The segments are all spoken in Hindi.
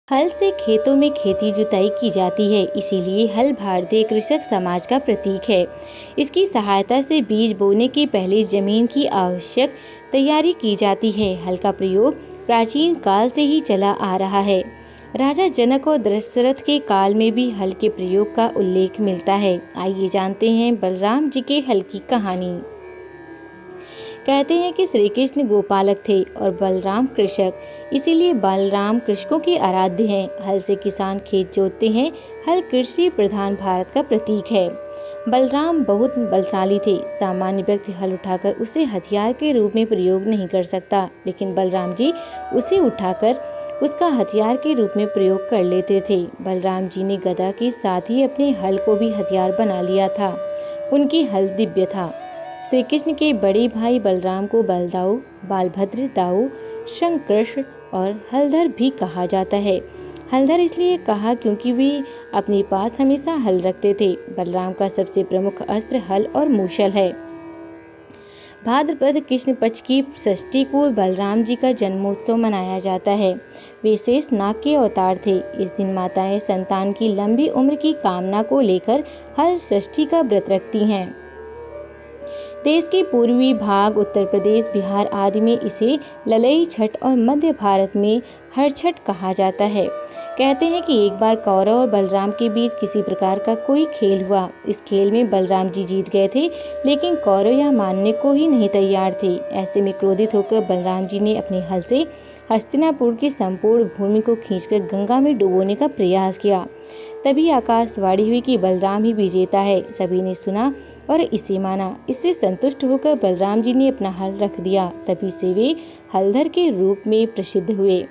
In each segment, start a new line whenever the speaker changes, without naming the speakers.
हल से खेतों में खेती जुताई की जाती है, इसीलिए हल भारतीय कृषक समाज का प्रतीक है। इसकी सहायता से बीज बोने के पहले जमीन की आवश्यक तैयारी की जाती है। हल का प्रयोग प्राचीन काल से ही चला आ रहा है। राजा जनक और दशरथ के काल में भी हल के प्रयोग का उल्लेख मिलता है। आइए जानते हैं बलराम जी के हल की कहानी। कहते हैं कि श्री कृष्ण गोपालक थे और बलराम कृषक, इसीलिए बलराम कृषकों के आराध्य हैं। हल से किसान खेत जोतते हैं। हल कृषि प्रधान भारत का प्रतीक है। बलराम बहुत बलशाली थे। सामान्य व्यक्ति हल उठाकर उसे हथियार के रूप में प्रयोग नहीं कर सकता, लेकिन बलराम जी उसे उठाकर उसका हथियार के रूप में प्रयोग कर लेते थे। बलराम जी ने गदा के साथ ही अपने हल को भी हथियार बना लिया था। उनकी हल दिव्य था। श्री कृष्ण के बड़े भाई बलराम को बलदाऊ, बालभद्र, दाऊ, शंकृष्ण और हलधर भी कहा जाता है। हलधर इसलिए कहा क्योंकि वे अपने पास हमेशा हल रखते थे। बलराम का सबसे प्रमुख अस्त्र हल और मूसल है। भाद्रपद कृष्ण पक्ष की षष्ठी को बलराम जी का जन्मोत्सव मनाया जाता है। वे शेष नाग के अवतार थे। इस दिन माताएं संतान की लंबी उम्र की कामना को लेकर हल षष्ठी का व्रत रखती हैं। देश के पूर्वी भाग उत्तर प्रदेश, बिहार आदि में इसे ललई छठ और मध्य भारत में हर छठ कहा जाता है। कहते हैं कि एक बार कौरव और बलराम के बीच किसी प्रकार का कोई खेल हुआ। इस खेल में बलराम जी जीत गए थे, लेकिन कौरव यह मानने को ही नहीं तैयार थे। ऐसे में क्रोधित होकर बलराम जी ने अपने हल से हस्तिनापुर की संपूर्ण भूमि को खींचकर गंगा में डुबोने का प्रयास किया। तभी आकाशवाणी हुई कि बलराम ही विजेता है। सभी ने सुना और इसे माना। इससे संतुष्ट होकर बलराम जी ने अपना हल रख दिया। तभी से वे हलधर के रूप में प्रसिद्ध हुए।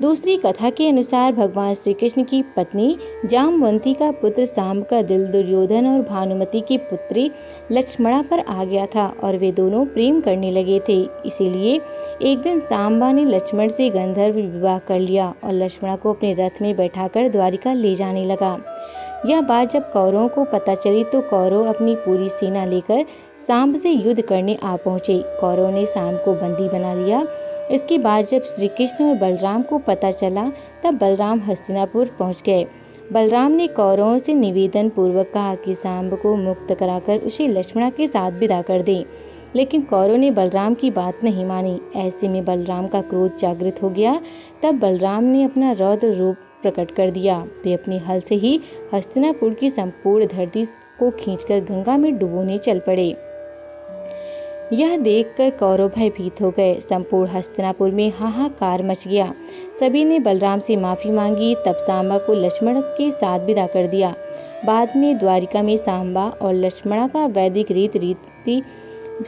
दूसरी कथा के अनुसार भगवान श्री कृष्ण की पत्नी जामवंती का पुत्र सांब का दिल दुर्योधन और भानुमति की पुत्री लक्ष्मणा पर आ गया था और वे दोनों प्रेम करने लगे थे। इसीलिए एक दिन सांबा ने लक्ष्मण से गंधर्व विवाह कर लिया और लक्ष्मणा को अपने रथ में बैठाकर द्वारिका ले जाने लगा। यह बात जब कौरवों को पता चली तो कौरव अपनी पूरी सेना लेकर सांब से युद्ध करने आ पहुंचे। कौरवों ने सांब को बंदी बना लिया। इसके बाद जब श्री कृष्ण और बलराम को पता चला तब बलराम हस्तिनापुर पहुंच गए। बलराम ने कौरवों से निवेदन पूर्वक कहा कि सांब को मुक्त कराकर उसे लक्ष्मणा के साथ विदा कर दें, लेकिन कौरव ने बलराम की बात नहीं मानी। ऐसे में बलराम का क्रोध जागृत हो गया। तब बलराम ने अपना रौद्र रूप प्रकट कर दिया। वे अपने हल से ही हस्तिनापुर की संपूर्ण धरती को खींचकर गंगा में डुबोने चल पड़े। यह देखकर कौरव भयभीत हो गए। संपूर्ण हस्तिनापुर में हाहाकार मच गया। सभी ने बलराम से माफी मांगी। तब सांबा को लक्ष्मण के साथ विदा कर दिया। बाद में द्वारिका में सांबा और लक्ष्मणा का वैदिक रीति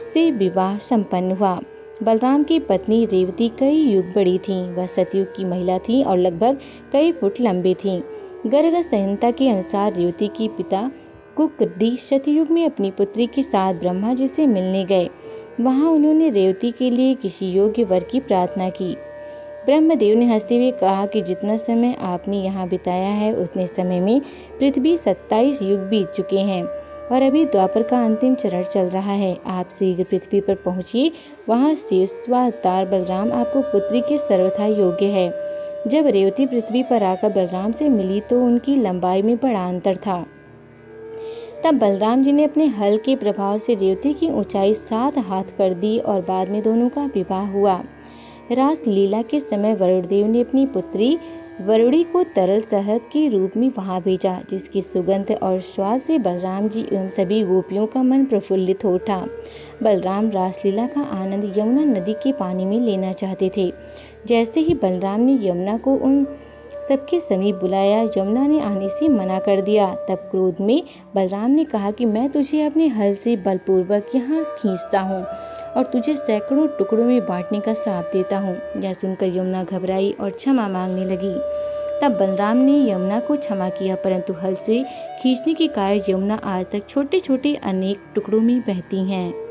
से विवाह संपन्न हुआ। बलराम की पत्नी रेवती कई युग बड़ी थीं। वह सतयुग की महिला थीं और लगभग कई फुट लंबी थीं। गर्ग संहिता के अनुसार रेवती के पिता कुकर्दी सतयुग में अपनी पुत्री के साथ ब्रह्मा जी से मिलने गए। वहां उन्होंने रेवती के लिए किसी योग्य वर की प्रार्थना की। ब्रह्मदेव ने हंसते हुए कहा कि जितना समय आपने यहाँ बिताया है उतने समय में पृथ्वी 27 युग बीत चुके हैं और अभी द्वापर का अंतिम चरण चल रहा है। आप शीघ्र पृथ्वी पर पहुँचिए। वहाँ शेषावतार बलराम आपको पुत्री के सर्वथा योग्य है। जब रेवती पृथ्वी पर आकर बलराम से मिली तो उनकी लंबाई में बड़ा अंतर था। तब बलराम जी ने अपने हल के प्रभाव से रेवती की ऊंचाई 7 हाथ कर दी और बाद में दोनों का विवाह हुआ। रास लीला के समय वरुणदेव ने अपनी पुत्री वरुणी को तरल शहद के रूप में वहां भेजा, जिसकी सुगंध और स्वाद से बलराम जी एवं सभी गोपियों का मन प्रफुल्लित हो उठा। बलराम रासलीला का आनंद यमुना नदी के पानी में लेना चाहते थे। जैसे ही बलराम ने यमुना को उन सबके समीप बुलाया, यमुना ने आने से मना कर दिया। तब क्रोध में बलराम ने कहा कि मैं तुझे अपने हल से बलपूर्वक यहाँ खींचता हूँ और तुझे सैकड़ों टुकड़ों में बांटने का श्राप देता हूँ। यह सुनकर यमुना घबराई और क्षमा मांगने लगी। तब बलराम ने यमुना को क्षमा किया, परंतु हल से खींचने के कारण यमुना आज तक छोटे छोटे अनेक टुकड़ों में बहती हैं।